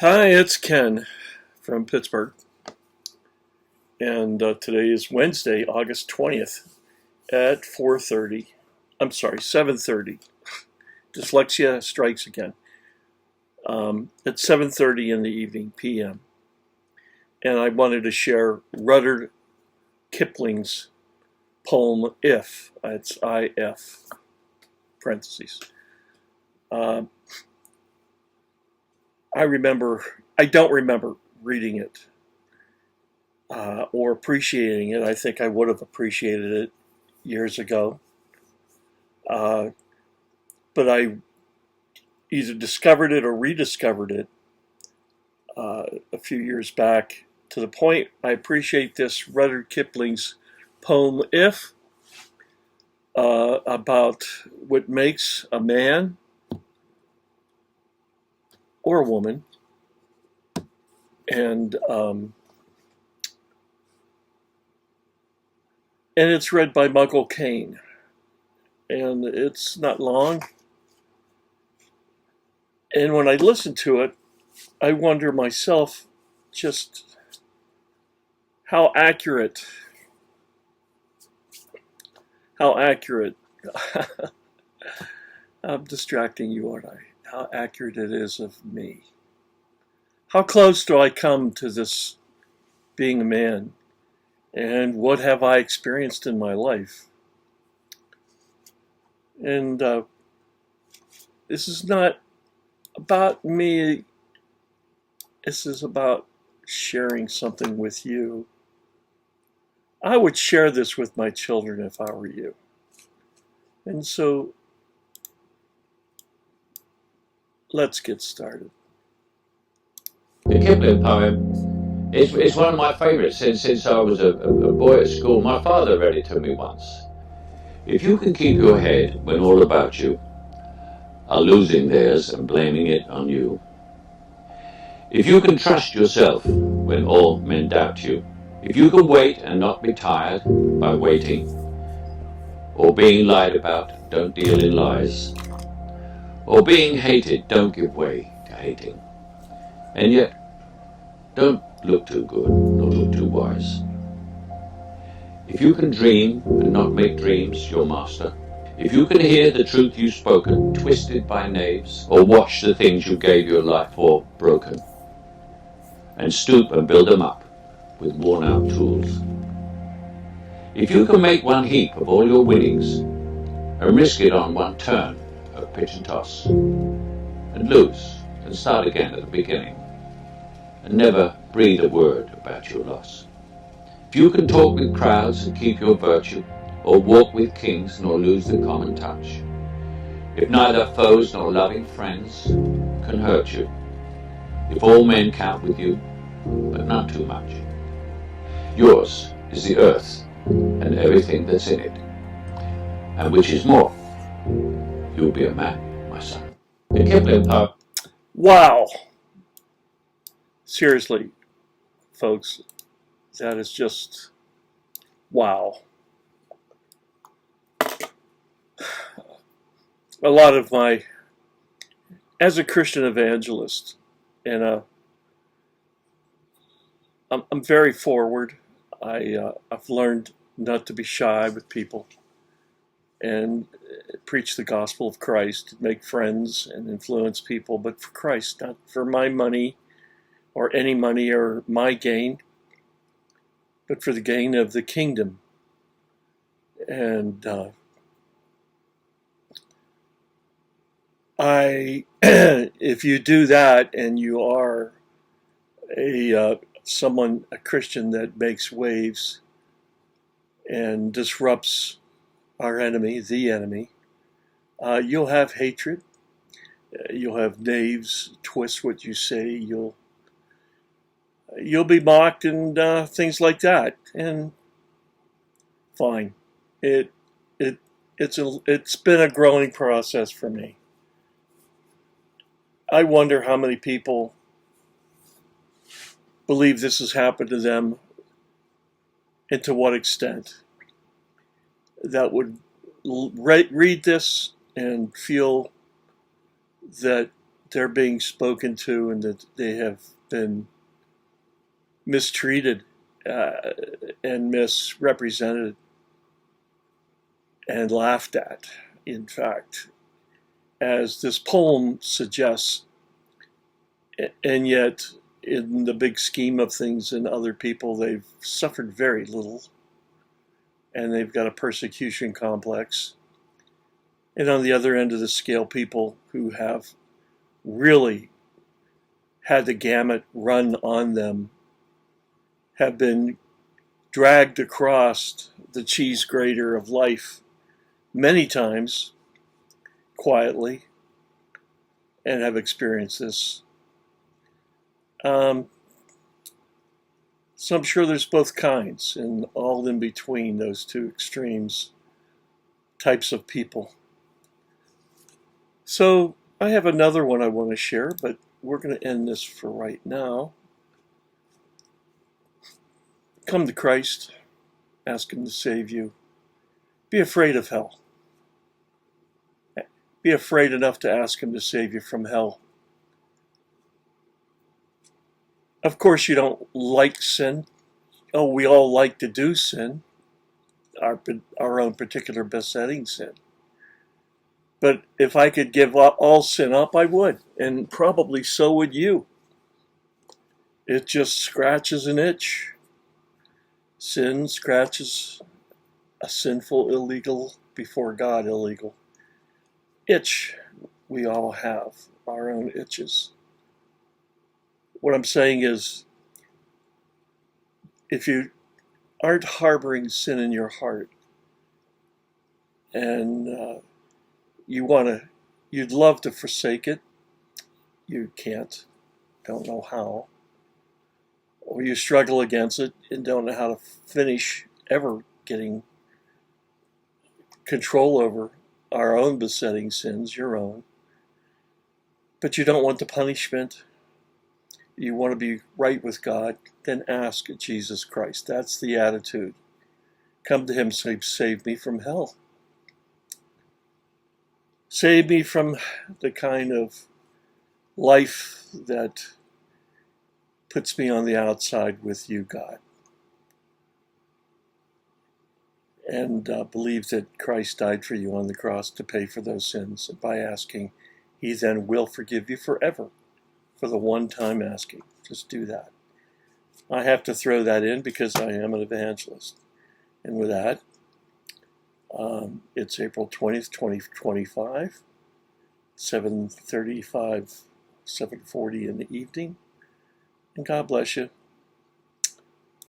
Hi, it's Ken from Pittsburgh, and today is Wednesday, August 20th at 4:30. I'm sorry, 7:30. Dyslexia strikes again. At 7:30 in the evening, p.m. And I wanted to share Rudyard Kipling's poem "If." It's I-F parentheses. Uh, I don't remember reading it or appreciating it. I think I would have appreciated it years ago. Uh, but I either discovered it or rediscovered it a few years back to the point I appreciate this Rudyard Kipling's poem "If" about what makes a man or a woman, and um, and it's read by Michael Caine, and it's not long. And when I listen to it, I wonder myself just how accurate, how accurate. I'm distracting you, aren't I? How accurate it is of me. How close do I come to this being a man? And what have I experienced in my life? And this is not about me. This is about sharing something with you. I would share this with my children if I were you. And so let's get started. The Kipling poem is one of my favourites since I was a boy at school. My father read it to me once. If you can keep your head when all about you are losing theirs and blaming it on you, if you can trust yourself when all men doubt you, if you can wait and not be tired by waiting or being lied about, don't deal in lies, or being hated, don't give way to hating, and yet don't look too good nor look too wise. If you can dream and not make dreams your master, if you can hear the truth you've spoken twisted by knaves, or watch the things you gave your life for broken, and stoop and build them up with worn out tools, if you can make one heap of all your winnings and risk it on one turn of pitch and toss, and lose and start again at the beginning, and never breathe a word about your loss, if you can talk with crowds and keep your virtue, or walk with kings nor lose the common touch, if neither foes nor loving friends can hurt you, if all men count with you, but not too much, yours is the earth and everything that's in it, and which is more, you'll be a man, my son. The Kipling poem. Wow. Seriously, folks, that is just wow. A lot of as a Christian evangelist, and I'm very forward. I've learned not to be shy with people and preach the gospel of Christ, make friends and influence people, but for Christ, not for my money or any money or my gain, but for the gain of the kingdom. And if you do that and you are a Christian that makes waves and disrupts our enemy, the enemy, you'll have hatred. You'll have knaves twist what you say. You'll be mocked and things like that. And fine, it it it's been a growing process for me. I wonder how many people believe this has happened to them, and to what extent that would read this and feel that they're being spoken to and that they have been mistreated and misrepresented and laughed at, in fact, as this poem suggests. And yet, in the big scheme of things and other people, they've suffered very little, and they've got a persecution complex. And on the other end of the scale, people who have really had the gamut run on them have been dragged across the cheese grater of life many times quietly and have experienced this. So I'm sure there's both kinds and all in between those two extremes types of people. So I have another one I want to share, but we're going to end this for right now. Come to Christ, ask Him to save you. Be afraid of hell. Be afraid enough to ask Him to save you from hell. Of course, you don't like sin. Oh, we all like to do sin, our own particular besetting sin. But if I could give all sin up, I would, and probably so would you. It just scratches an itch. Sin scratches a sinful, illegal, before God illegal itch. We all have our own itches. What I'm saying is, if you aren't harboring sin in your heart and you'd love to forsake it, you can't, don't know how, or you struggle against it and don't know how to finish ever getting control over our own besetting sins, your own, but you don't want the punishment, you want to be right with God, then ask Jesus Christ. That's the attitude. Come to Him, say, save me from hell. Save me from the kind of life that puts me on the outside with you, God. And believe that Christ died for you on the cross to pay for those sins. And by asking, He then will forgive you forever for the one time asking. Just do that. I have to throw that in because I am an evangelist. And with that, it's April 20th, 2025, 7:35, 7:40 in the evening. And God bless you.